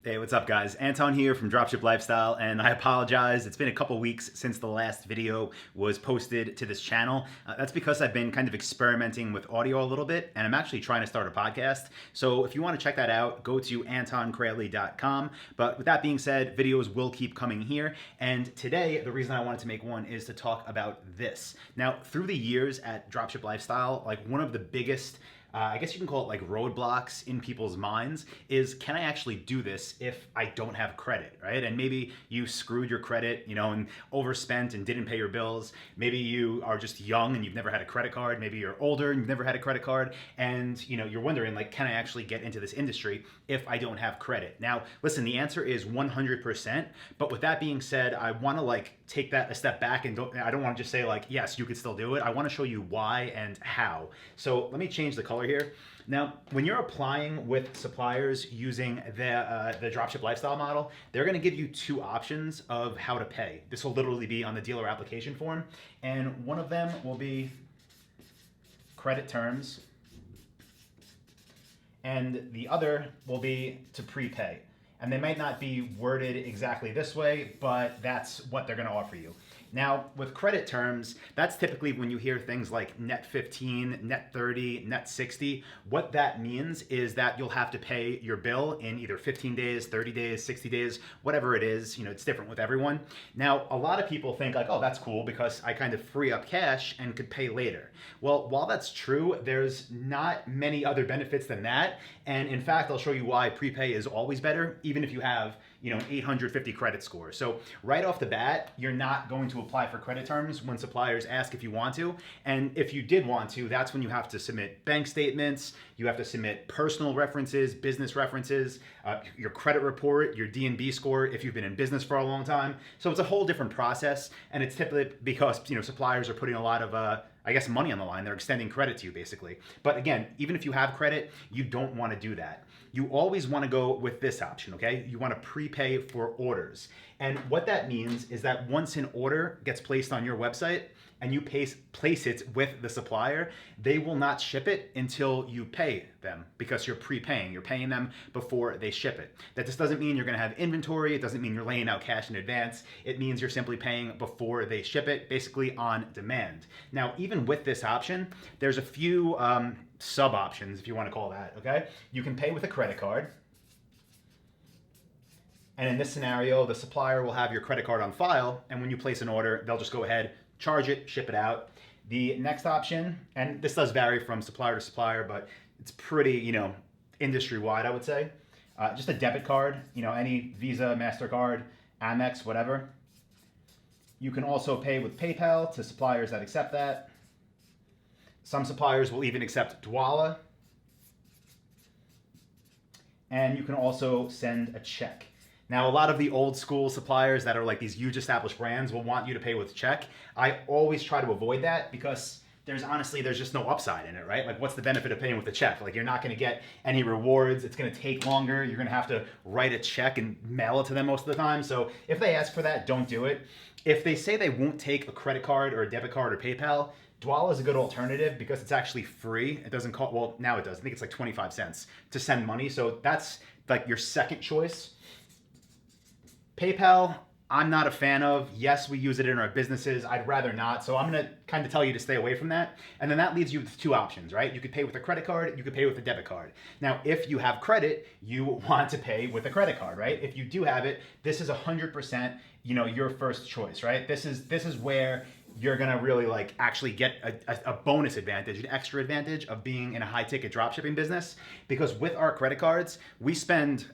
Hey, what's up guys? Anton here from Dropship Lifestyle, and I apologize. It's been a couple weeks since the last video was posted to this channel. That's because I've been kind of experimenting with audio a little bit, and I'm actually trying to start a podcast. So if you want to check that out, go to antonkraly.com. But with that being said, videos will keep coming here. And today, the reason I wanted to make one is to talk about this. Now, through the years at Dropship Lifestyle, like one of the biggest I guess you can call it like roadblocks in people's minds is, can I actually do this if I don't have credit, right? And maybe you screwed your credit, and overspent and didn't pay your bills. Maybe you are just young and you've never had a credit card. Maybe you're older and you've never had a credit card, and you're wondering, like, can I actually get into this industry if I don't have credit? Now, listen, the answer is 100%. But with that being said, I want to take that a step back, and I don't want to just say yes, you could still do it. I want to show you why and how. So let me change the color here. Now, when you're applying with suppliers using the Dropship Lifestyle model, they're going to give you two options of how to pay. This will literally be on the dealer application form, and one of them will be credit terms, and the other will be to prepay. And they might not be worded exactly this way, but that's what they're going to offer you. Now, with credit terms, that's typically when you hear things like net 15, net 30, net 60. What that means is that you'll have to pay your bill in either 15 days, 30 days, 60 days, whatever it is. It's different with everyone. Now, a lot of people think oh, that's cool because I kind of free up cash and could pay later. Well, while that's true, there's not many other benefits than that. And in fact, I'll show you why prepay is always better, even if you have an 850 credit score. So right off the bat, you're not going to apply for credit terms when suppliers ask if you want to. And if you did want to, that's when you have to submit bank statements, you have to submit personal references, business references, your credit report, your D&B score if you've been in business for a long time. So it's a whole different process, and it's typically because suppliers are putting a lot of money on the line. They're extending credit to you, basically. But again, even if you have credit, you don't want to do that. You always want to go with this option, okay? You want to prepay for orders. And what that means is that once an order gets placed on your website and you place it with the supplier, they will not ship it until you pay them, because you're prepaying. You're paying them before they ship it. That just doesn't mean you're going to have inventory. It doesn't mean you're laying out cash in advance. It means you're simply paying before they ship it, basically on demand. Now, even with this option, there's a few sub options, if you want to call that, okay? You can pay with a credit card. And in this scenario, the supplier will have your credit card on file, and when you place an order, they'll just go ahead, charge it, ship it out. The next option, and this does vary from supplier to supplier, but it's pretty, industry-wide, I would say. Just a debit card, any Visa, MasterCard, Amex, whatever. You can also pay with PayPal to suppliers that accept that. Some suppliers will even accept Dwolla. And you can also send a check. Now, a lot of the old school suppliers that are like these huge established brands will want you to pay with check. I always try to avoid that because there's just no upside in it, right? Like, what's the benefit of paying with a check? Like, you're not going to get any rewards. It's going to take longer. You're going to have to write a check and mail it to them most of the time. So if they ask for that, don't do it. If they say they won't take a credit card or a debit card or PayPal, Dwolla is a good alternative because it's actually free. It doesn't cost, well, now it does. I think it's like 25 cents to send money. So that's like your second choice. PayPal, I'm not a fan of. Yes, we use it in our businesses. I'd rather not. So I'm going to kind of tell you to stay away from that. And then that leaves you with two options, right? You could pay with a credit card. You could pay with a debit card. Now, if you have credit, you want to pay with a credit card, right? If you do have it, this is 100%, your first choice, right? This is where you're going to really actually get a bonus advantage, an extra advantage of being in a high ticket dropshipping business. Because with our credit cards, we spend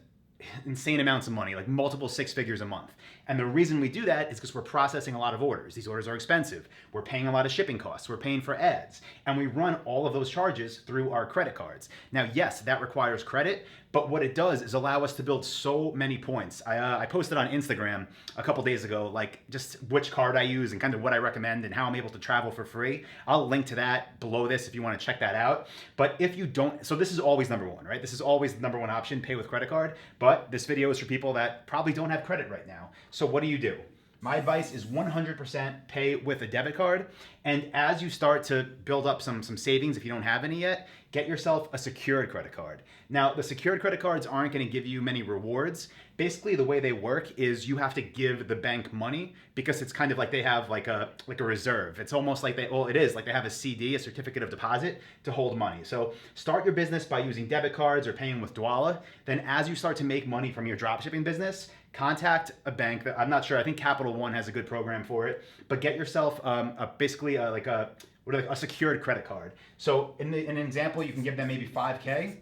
insane amounts of money, like multiple six figures a month. And the reason we do that is because we're processing a lot of orders. These orders are expensive. We're paying a lot of shipping costs. We're paying for ads. And we run all of those charges through our credit cards. Now, yes, that requires credit, but what it does is allow us to build so many points. I posted on Instagram a couple days ago, just which card I use and kind of what I recommend and how I'm able to travel for free. I'll link to that below this if you want to check that out. But if you don't, so this is always number one, right? This is always the number one option, pay with credit card. But this video is for people that probably don't have credit right now. So what do? My advice is 100% pay with a debit card. And as you start to build up some savings, if you don't have any yet, get yourself a secured credit card. Now, the secured credit cards aren't going to give you many rewards. Basically, the way they work is you have to give the bank money because it's kind of like they have like a reserve. It's almost like it is like they have a CD, a certificate of deposit, to hold money. So start your business by using debit cards or paying with Dwolla. Then as you start to make money from your dropshipping business, contact a bank that I'm not sure. I think Capital One has a good program for it, but get yourself a secured credit card. So in an example, you can give them maybe 5K.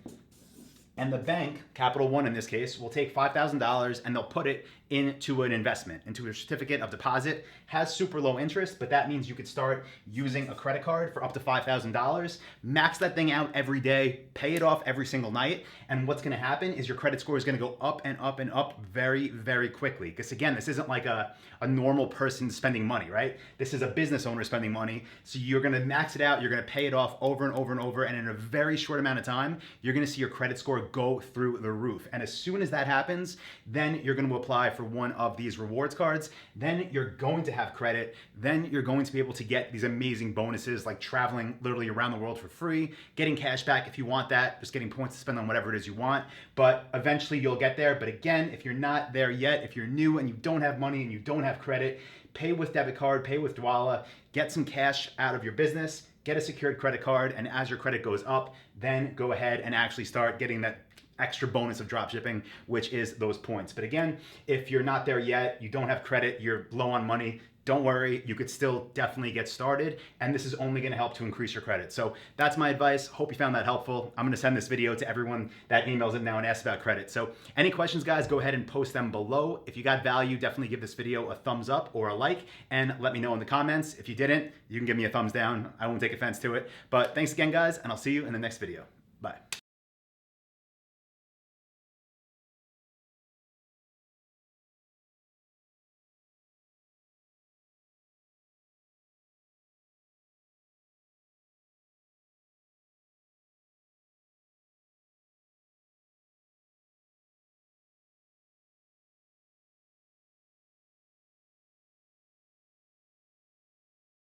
And the bank, Capital One in this case, will take $5,000 and they'll put it into an investment, into a certificate of deposit. Has super low interest, but that means you could start using a credit card for up to $5,000. Max that thing out every day, pay it off every single night. And what's gonna happen is your credit score is gonna go up and up and up very, very quickly. Because again, this isn't like a normal person spending money, right? This is a business owner spending money. So you're gonna max it out, you're gonna pay it off over and over and over, and in a very short amount of time, you're gonna see your credit score go through the roof. And as soon as that happens, then you're gonna apply for one of these rewards cards. Then you're going to have credit. Then you're going to be able to get these amazing bonuses like traveling literally around the world for free, getting cash back if you want that, just getting points to spend on whatever it is you want. But eventually you'll get there. But again, if you're not there yet, if you're new and you don't have money and you don't have credit, pay with debit card, pay with Dwolla, get some cash out of your business, get a secured credit card, and as your credit goes up, then go ahead and actually start getting that extra bonus of dropshipping, which is those points. But again, if you're not there yet, you don't have credit, you're low on money, don't worry, you could still definitely get started, and this is only gonna help to increase your credit. So that's my advice. Hope you found that helpful. I'm gonna send this video to everyone that emails in now and asks about credit. So any questions, guys, go ahead and post them below. If you got value, definitely give this video a thumbs up or a like, and let me know in the comments. If you didn't, you can give me a thumbs down. I won't take offense to it. But thanks again, guys, and I'll see you in the next video.